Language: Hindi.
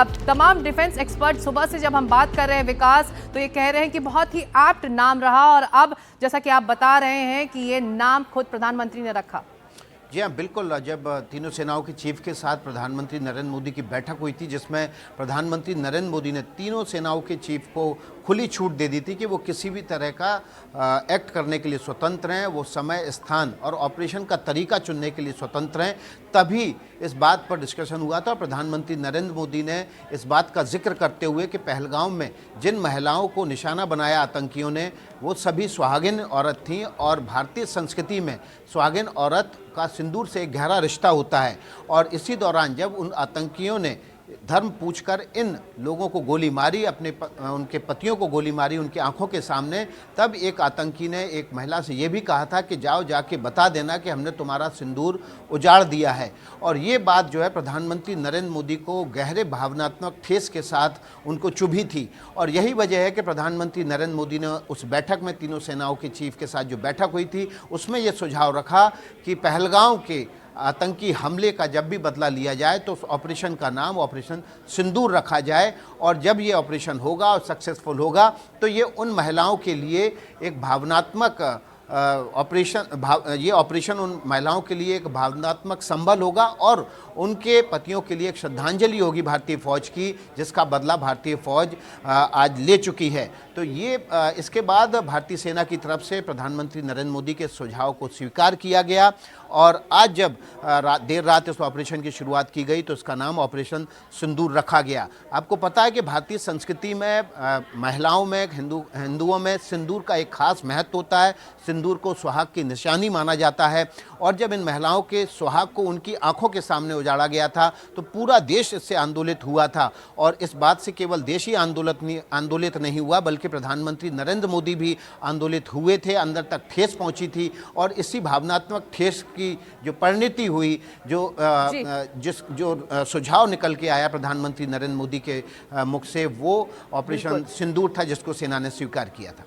अब तमाम डिफेंस एक्सपर्ट सुबह से जब हम बात कर रहे हैं विकास, तो ये कह रहे हैं कि बहुत ही एप्ट नाम रहा और अब जैसा कि आप बता रहे हैं कि ये नाम खुद प्रधानमंत्री ने रखा। जी हाँ, बिल्कुल। जब तीनों सेनाओं के चीफ के साथ प्रधानमंत्री नरेंद्र मोदी की बैठक हुई थी, जिसमें प्रधानमंत्री नरेंद्र मोदी ने तीनों सेनाओं के चीफ को खुली छूट दे दी थी कि वो किसी भी तरह का एक्ट करने के लिए स्वतंत्र हैं, वो समय, स्थान और ऑपरेशन का तरीका चुनने के लिए स्वतंत्र हैं। तभी इस बात पर डिस्कशन हुआ था और प्रधानमंत्री नरेंद्र मोदी ने इस बात का जिक्र करते हुए कि पहलगाम में जिन महिलाओं को निशाना बनाया आतंकियों ने, वो सभी सुहागिन औरत थीं और भारतीय संस्कृति में सुहागिन औरत का सिंदूर से एक गहरा रिश्ता होता है। और इसी दौरान जब उन आतंकियों ने धर्म पूछकर इन लोगों को गोली मारी, उनके पतियों को गोली मारी उनकी आंखों के सामने, तब एक आतंकी ने एक महिला से ये भी कहा था कि जाओ जाके बता देना कि हमने तुम्हारा सिंदूर उजाड़ दिया है। और ये बात जो है प्रधानमंत्री नरेंद्र मोदी को गहरे भावनात्मक ठेस के साथ उनको चुभी थी। और यही वजह है कि प्रधानमंत्री नरेंद्र मोदी ने उस बैठक में तीनों सेनाओं के चीफ के साथ जो बैठक हुई थी, उसमें ये सुझाव रखा कि पहलगाम के आतंकी हमले का जब भी बदला लिया जाए तो उस ऑपरेशन का नाम ऑपरेशन सिंदूर रखा जाए। और जब ये ऑपरेशन होगा और सक्सेसफुल होगा तो ये उन महिलाओं के लिए एक भावनात्मक ये ऑपरेशन उन महिलाओं के लिए एक भावनात्मक संबल होगा और उनके पतियों के लिए एक श्रद्धांजलि होगी भारतीय फ़ौज की, जिसका बदला भारतीय फ़ौज आज ले चुकी है। तो ये इसके बाद भारतीय सेना की तरफ से प्रधानमंत्री नरेंद्र मोदी के सुझाव को स्वीकार किया गया और आज जब देर रात इस ऑपरेशन की शुरुआत की गई तो इसका नाम ऑपरेशन सिंदूर रखा गया। आपको पता है कि भारतीय संस्कृति में महिलाओं में, हिंदुओं में सिंदूर का एक खास महत्व होता है। सिंदूर को सुहाग की निशानी माना जाता है और जब इन महिलाओं के सुहाग को उनकी आंखों के सामने उजाड़ा गया था तो पूरा देश इससे आंदोलित हुआ था। और इस बात से केवल देश ही आंदोलित नहीं हुआ, बल्कि प्रधानमंत्री नरेंद्र मोदी भी आंदोलित हुए थे, अंदर तक ठेस पहुंची थी। और इसी भावनात्मक ठेस की जो परिणति हुई, जो सुझाव निकल के आया प्रधानमंत्री नरेंद्र मोदी के मुख से, वो ऑपरेशन सिंदूर था जिसको सेना ने स्वीकार किया था।